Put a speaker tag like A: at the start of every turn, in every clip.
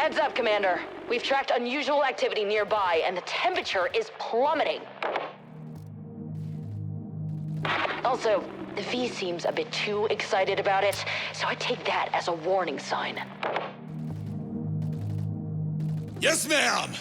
A: Heads up, Commander. We've tracked unusual activity nearby, and the temperature is plummeting. Also, the V seems a bit too excited about it, so I take that as a warning sign.
B: Yes, ma'am!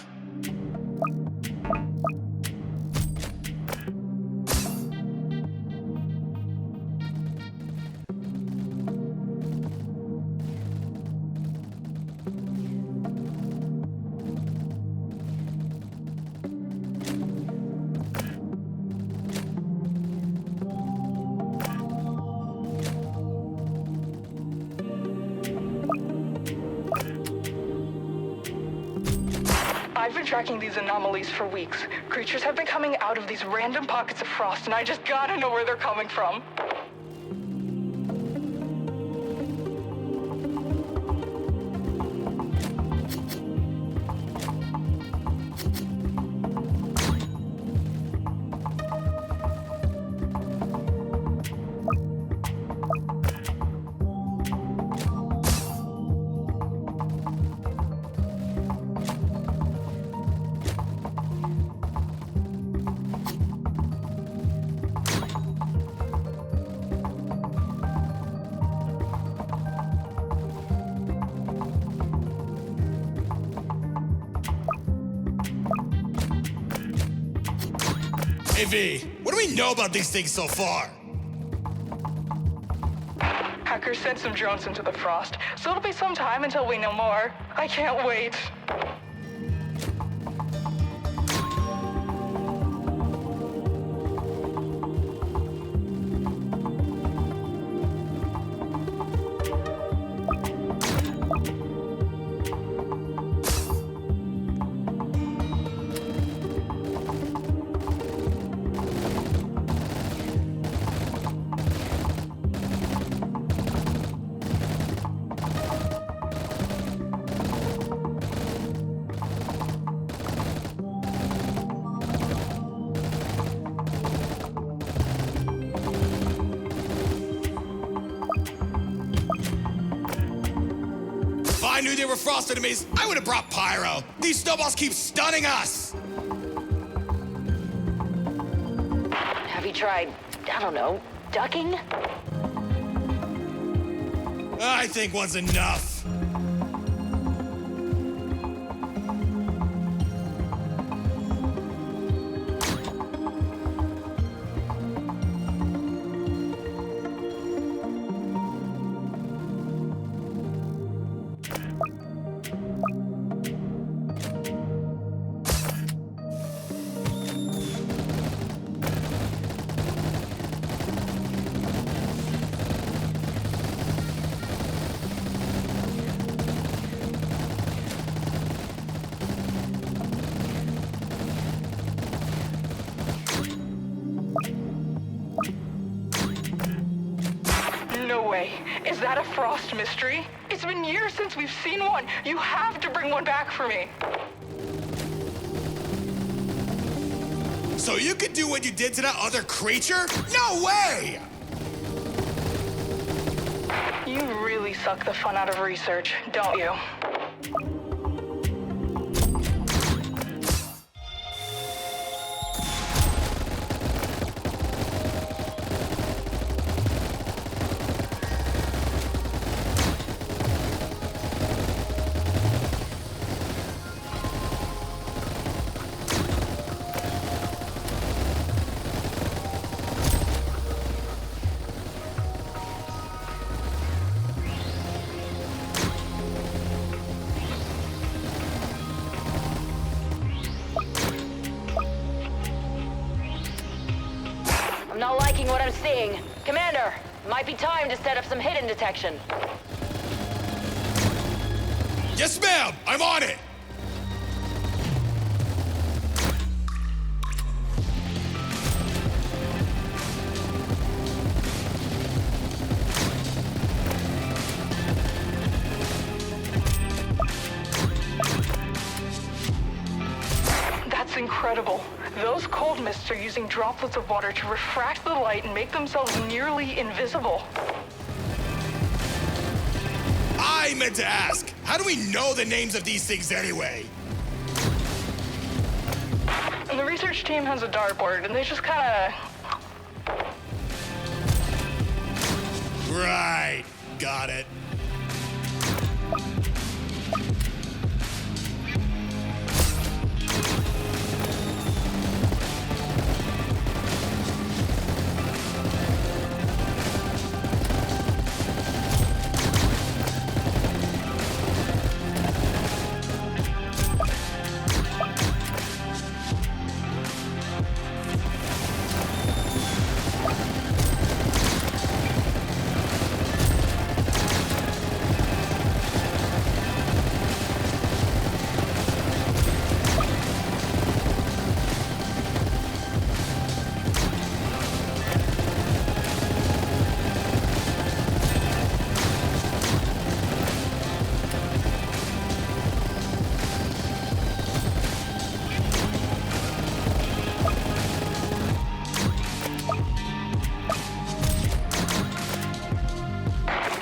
C: I've been tracking these anomalies for weeks. Creatures have been coming out of these random pockets of frost, and I just gotta know where they're coming from.
B: Hey V, what do we know about these things so far?
C: Hackers sent some drones into the frost, so it'll be some time until we know more. I can't wait.
B: If I knew they were frost enemies, I would have brought pyro. These snowballs keep stunning us.
A: Have you tried, I don't know, ducking?
B: I think one's enough.
C: No way. Is that a frost mystery? It's been years since we've seen one. You have to bring one back for me.
B: So you could do what you did to that other creature? No way!
C: You really suck the fun out of research, don't you?
A: I'm not liking what I'm seeing. Commander, might be time to set up some hidden detection.
B: Yes, ma'am! I'm on it!
C: That's incredible. Those cold mists are using droplets of water to refract the light and make themselves nearly invisible.
B: I meant to ask, How do we know the names of these things anyway?
C: And the research team has a dartboard, and they just kind of...
B: Right. Got it.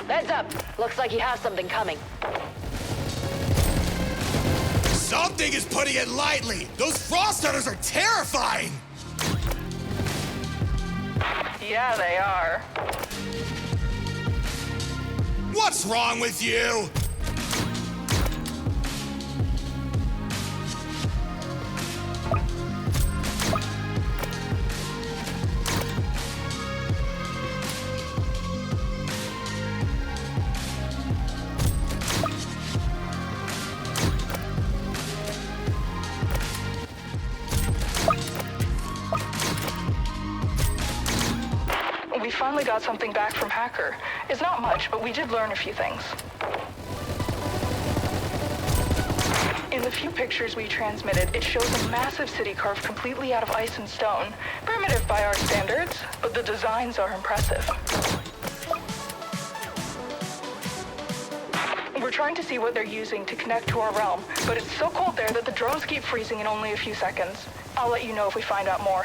A: Heads up. Looks like you have something coming.
B: Something is putting it lightly. Those frost hunters are terrifying.
C: Yeah, they are.
B: What's wrong with you?
C: We finally got something back from Hacker. It's not much, but we did learn a few things. In the few pictures we transmitted, it shows a massive city carved completely out of ice and stone. Primitive by our standards, but the designs are impressive. We're trying to see what they're using to connect to our realm, but it's so cold there that the drones keep freezing in only a few seconds. I'll let you know if we find out more.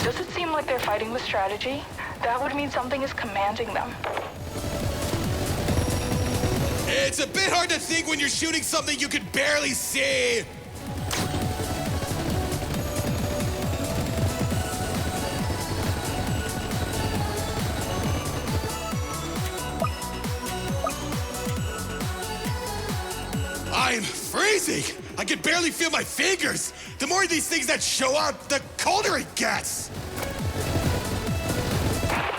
C: Does it seem like they're fighting with strategy? That would mean something is commanding them.
B: It's a bit hard to think when you're shooting something you can barely see. I'm freezing. I can barely feel my fingers. The more of these things that show up, the colder it gets.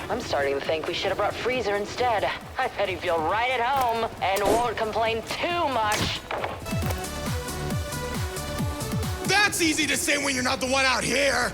A: I'm starting to think we should have brought Freezer instead. I bet he'd feel right at home and won't complain too much.
B: That's easy to say when you're not the one out here.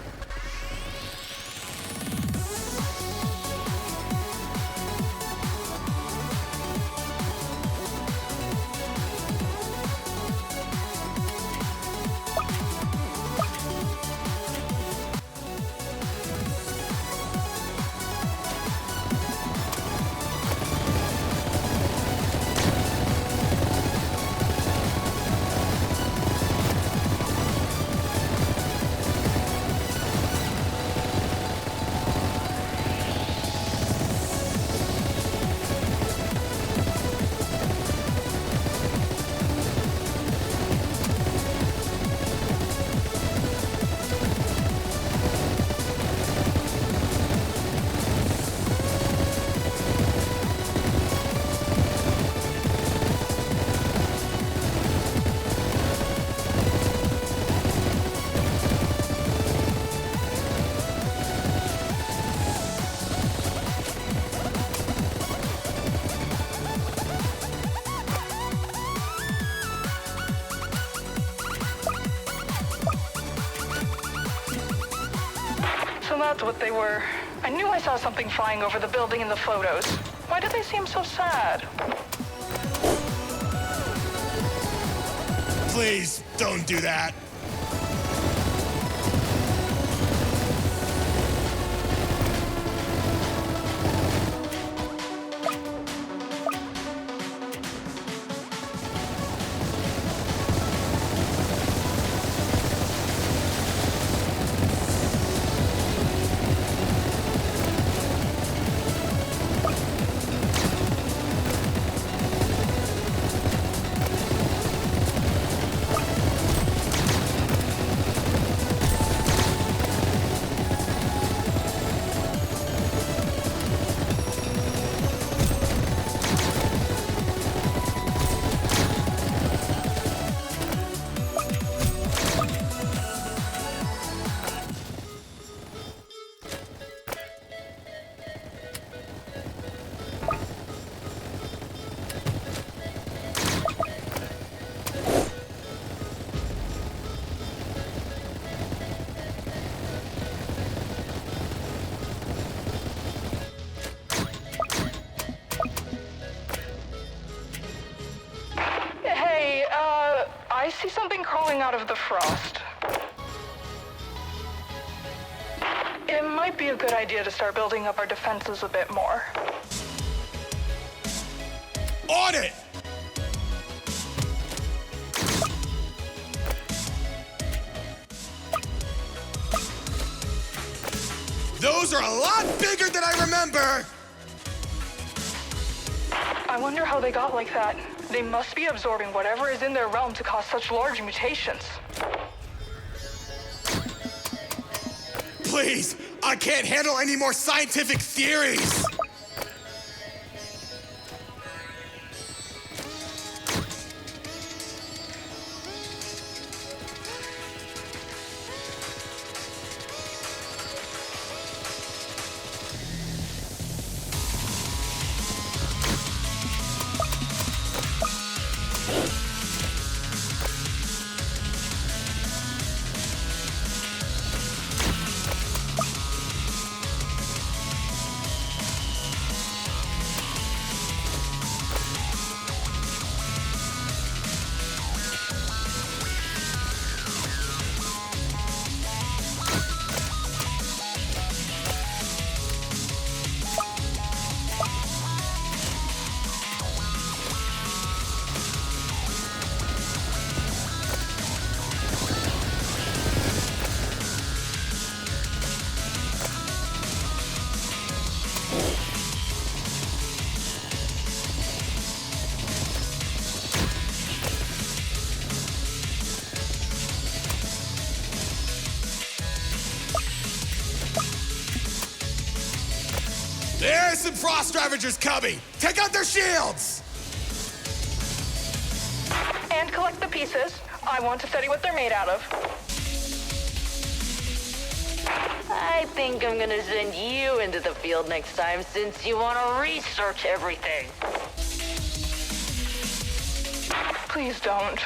C: So that's what they were. I knew I saw something flying over the building in the photos. Why did they seem so sad?
B: Please, don't do that.
C: growing out of the frost. It might be a good idea to start building up our defenses a bit more.
B: On it! Those are a lot bigger than I remember!
C: I wonder how they got like that. They must be absorbing whatever is in their realm to cause such large mutations.
B: Please, I can't handle any more scientific theories! There's some frost ravagers coming! Take out their shields!
C: And collect the pieces. I want to study what they're made out of.
A: I think I'm gonna send you into the field next time since you want to research everything.
C: Please don't.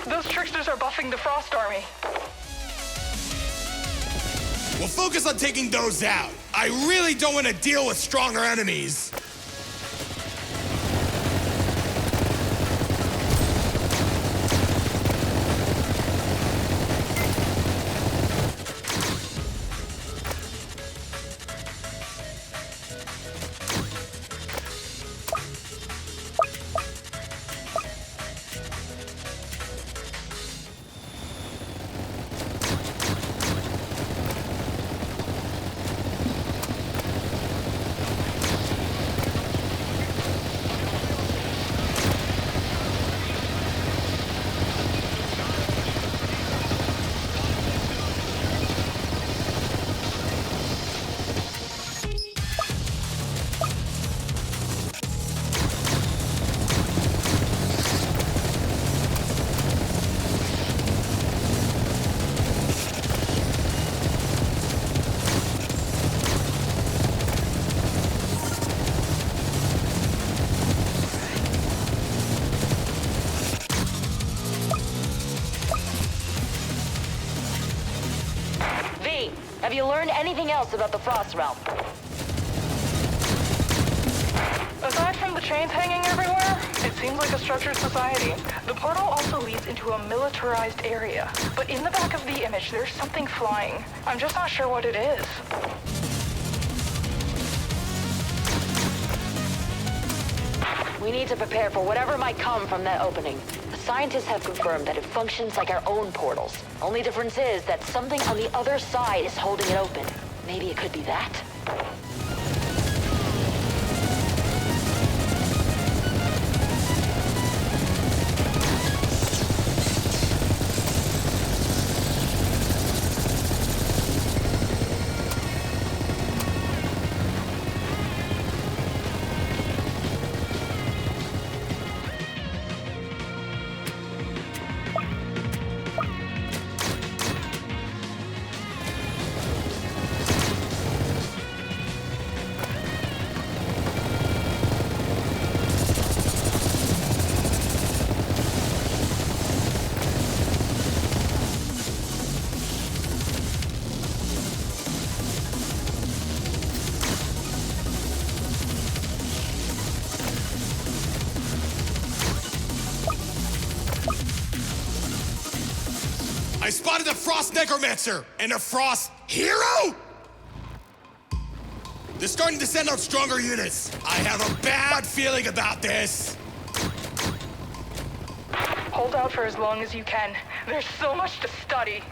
C: Those tricksters are buffing the Frost Army.
B: We'll focus on taking those out. I really don't want to deal with stronger enemies.
A: Have you learned anything else about the Frost Realm?
C: Aside from the chains hanging everywhere, it seems like a structured society. The portal also leads into a militarized area. But in the back of the image, there's something flying. I'm just not sure what it is.
A: We need to prepare for whatever might come from that opening. The scientists have confirmed that it functions like our own portals. Only difference is that something on the other side is holding it open. Maybe it could be that?
B: I spotted a Frost Necromancer and a Frost Hero? They're starting to send out stronger units. I have a bad feeling about this.
C: Hold out for as long as you can. There's so much to study.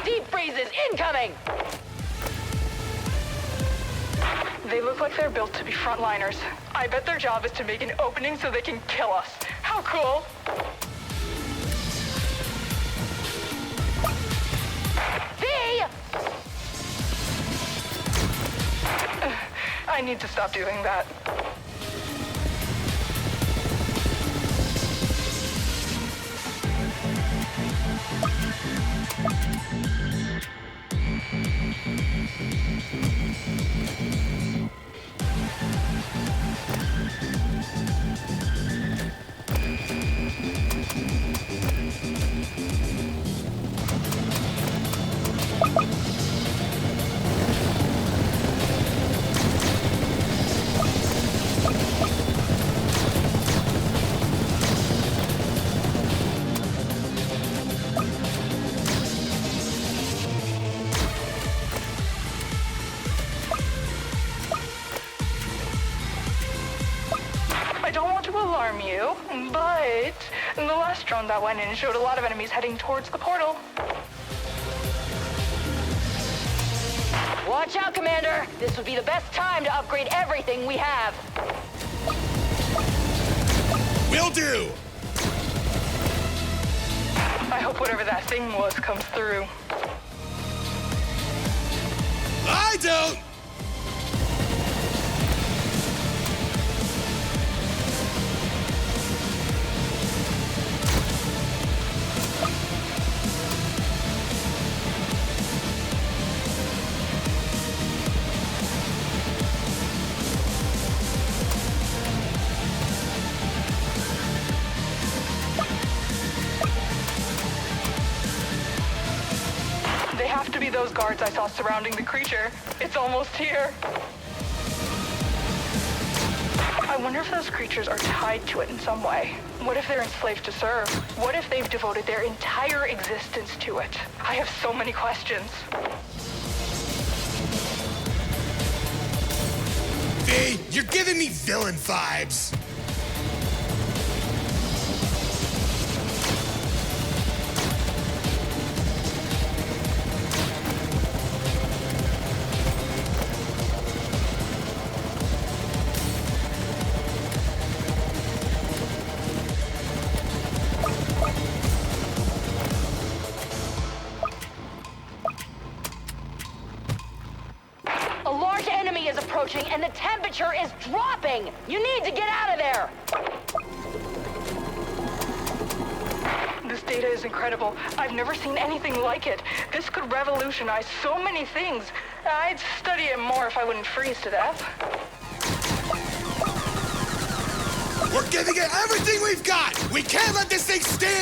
A: Deep freezes incoming!
C: They look like they're built to be frontliners. I bet their job is to make an opening so they can kill us. How cool!
A: V!
C: I need to stop doing that. I don't want to alarm you, but the last drone that went in showed a lot of enemies heading towards the portal.
A: Watch out, Commander! This would be the best time to upgrade everything we have.
B: Will do.
C: I hope whatever that thing was comes through.
B: I don't.
C: They have to be those guards I saw surrounding the creature. It's almost here. I wonder if those creatures are tied to it in some way. What if they're enslaved to serve? What if they've devoted their entire existence to it? I have so many questions.
B: V, you're giving me villain vibes.
A: A large enemy is approaching and the temperature is dropping! You need to get out of there!
C: This data is incredible. I've never seen anything like it. This could revolutionize so many things. I'd study it more if I wouldn't freeze to death.
B: We're giving it everything we've got. We can't let this thing stay